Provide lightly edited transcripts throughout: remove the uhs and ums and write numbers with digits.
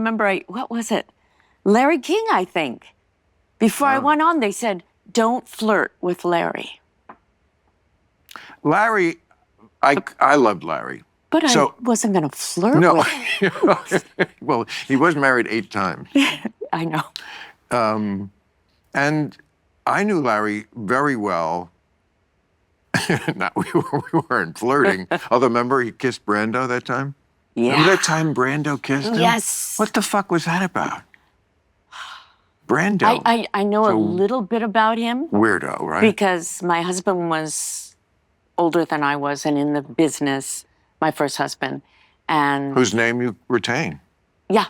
remember, what was it? Larry King, I think. Before I went on, they said, don't flirt with Larry. Larry, I loved Larry. But I wasn't going to flirt with him. Well, he was married 8 times. I know. And I knew Larry very well. We weren't flirting. Although, remember, he kissed Brando that time? Yeah. Remember that time Brando kissed him? Yes. What the fuck was that about? Brando. I know a little bit about him. Weirdo, right? Because my husband was older than I was and in the business, my first husband. And whose name you retain. Yeah.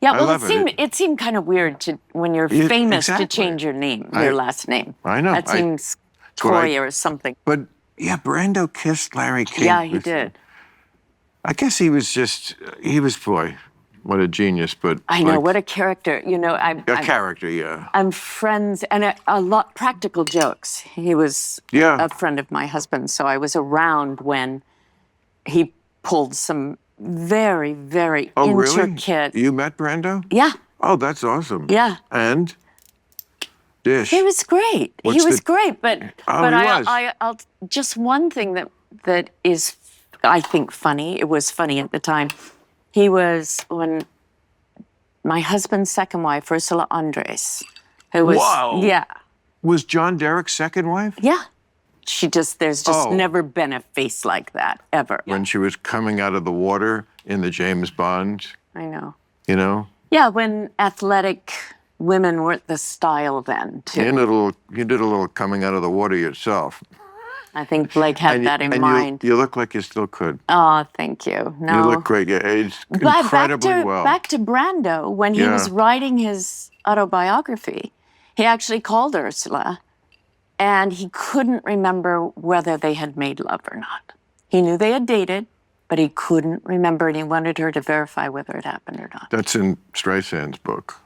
Yeah, well, love it seemed kind of weird when you're famous to change your name, your last name. I know. That seems coy or something. But yeah, Brando kissed Larry King. Yeah, he did. I guess he was, boy, what a genius, but... I know, what a character. You know, a character, yeah. I'm friends, and a lot practical jokes. He was a friend of my husband, so I was around when he pulled some very, very intricate... Really? You met Brando? Yeah. Oh, that's awesome. Yeah. And? Dish. He was great. He was great, but I'll just one thing that is, I think, funny. It was funny at the time. He was when my husband's second wife, Ursula Andres, who was was John Derek's second wife? Yeah. There's just never been a face like that ever. When she was coming out of the water in the James Bond. I know. You know? Yeah, when athletic women weren't the style then, too. You did a little coming out of the water yourself. I think Blake had that in mind. You look like you still could. Oh, thank you. No. You look great. You aged incredibly well. Back to Brando, when he was writing his autobiography, he actually called Ursula, and he couldn't remember whether they had made love or not. He knew they had dated, but he couldn't remember, and he wanted her to verify whether it happened or not. That's in Streisand's book.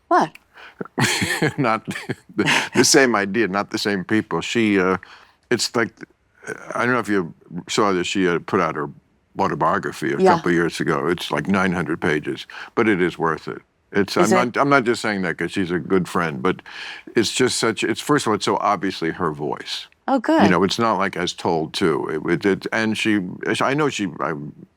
What? Not the same idea, not the same people. She, it's like, I don't know if you saw this, she put out her autobiography a couple of years ago. It's like 900 pages, but it is worth it. I'm not just saying that because she's a good friend, but it's just first of all, it's so obviously her voice. Oh, good. You know, it's not like as told too. I'm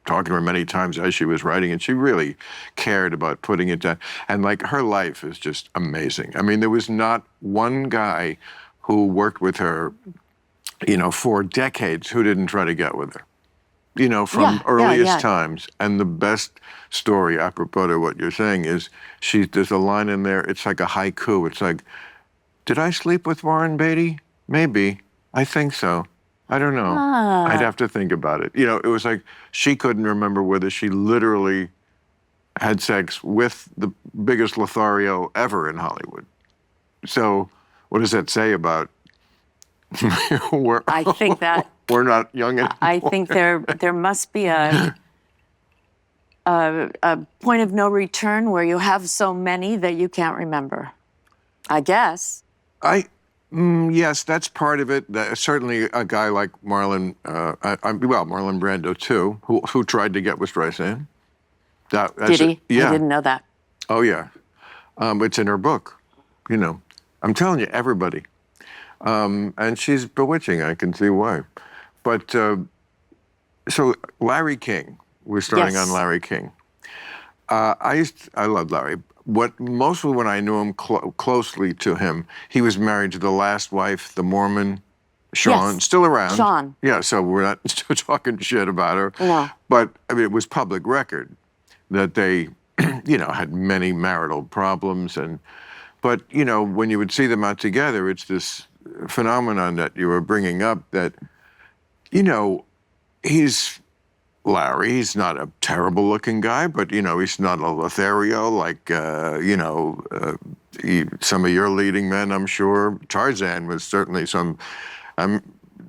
talking to her many times as she was writing, and she really cared about putting it down. And like her life is just amazing. I mean, there was not one guy who worked with her, you know, for decades who didn't try to get with her. You know, from earliest times. And the best story, apropos to what you're saying, is there's a line in there, it's like a haiku. It's like, did I sleep with Warren Beatty? Maybe. I think so. I don't know. I'd have to think about it. You know, it was like she couldn't remember whether she literally had sex with the biggest Lothario ever in Hollywood. So what does that say about I think that we're not young anymore? I think there must be a point of no return where you have so many that you can't remember. I guess. Yes, that's part of it. Certainly a guy like Marlon Brando too, who tried to get with Streisand. Did he? Yeah. I didn't know that. Oh, yeah. It's in her book. You know, I'm telling you, everybody. And she's bewitching. I can see why. But so Larry King. We're starting on Larry King. I loved Larry. Mostly when I knew him closely to him, he was married to the last wife, the Mormon, Sean, still around. Sean. Yeah, so we're not talking shit about her. No. But I mean, it was public record that they, you know, had many marital problems. But, you know, when you would see them out together, it's this phenomenon that you were bringing up that, you know, he's Larry. He's not a terrible looking guy, but, you know, he's not a Lothario like, you know, some of your leading men, I'm sure. Tarzan was certainly I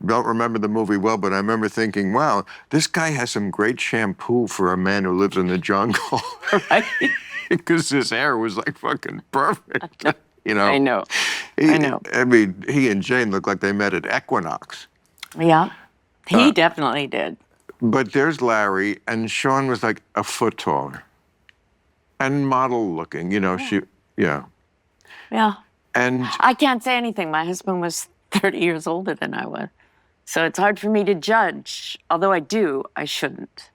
don't remember the movie well, but I remember thinking, wow, this guy has some great shampoo for a man who lives in the jungle. Right. Because his hair was like fucking perfect. You know? I know. I mean, he and Jane looked like they met at Equinox. Yeah, he definitely did. But there's Larry, and Sean was like a foot taller. And model looking, yeah. Yeah. And I can't say anything. My husband was 30 years older than I was. So it's hard for me to judge. Although I do, I shouldn't.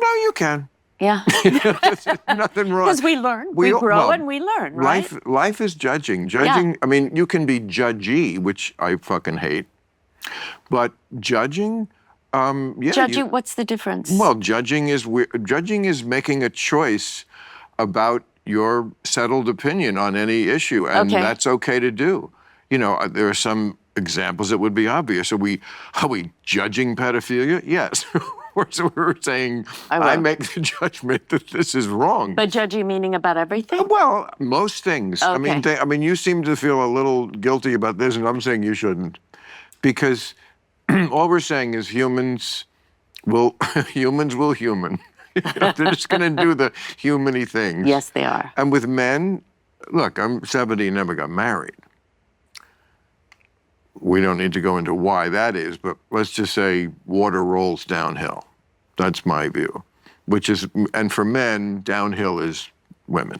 no, you can. Yeah. There's nothing wrong. Because we learn, we grow, and we learn, right? Life is judging. Judging, I mean, you can be judgy, which I fucking hate. But judging, Judging, what's the difference? Well, judging is making a choice about your settled opinion on any issue, and that's okay to do. There are some examples that would be obvious. Are we judging pedophilia? Yes. We're saying I make the judgment that this is wrong. But judging meaning about everything? Well, most things. Okay. I mean, you seem to feel a little guilty about this, and I'm saying you shouldn't, because all we're saying is humans will human. They're just going to do the human-y things. Yes, they are. And with men, look, I'm 70 and never got married. We don't need to go into why that is, but let's just say water rolls downhill. That's my view. And for men, downhill is women.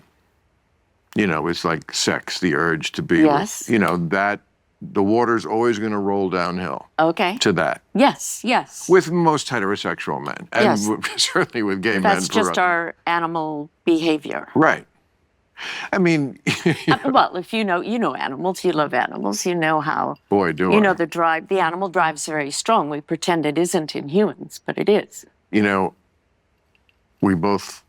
It's like sex, the urge to be. Yes. That the water's always going to roll downhill. Okay. To that. Yes. With most heterosexual men. And certainly with gay men. That's just our animal behavior. Right. I mean, well, if you know animals, you love animals, you know how. Boy, do I. You know the animal drive's very strong. We pretend it isn't in humans, but it is. We both